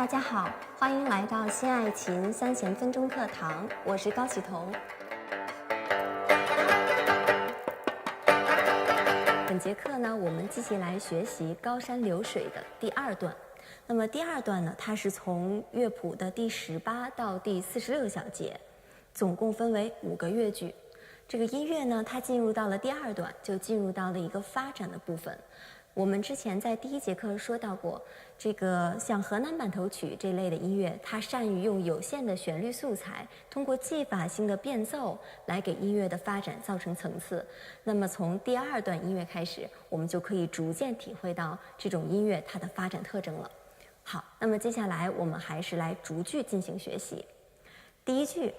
家好，欢迎来到新爱琴3弦分钟课堂，我是高启彤。本节课呢，我们继续来学习《高山流水》的第2段。那么第2段呢，它是从乐谱的第18到第46小节，总共分为5个乐句。这个音乐呢，它进入到了第2段，就进入到了一个发展的部分。我们之前在第1节课说到过，这个像河南板头曲这类的音乐，它善于用有限的旋律素材，通过技法性的变奏来给音乐的发展造成层次。那么从第2段音乐开始，我们就可以逐渐体会到这种音乐它的发展特征了。好，那么接下来我们还是来逐句进行学习。第1句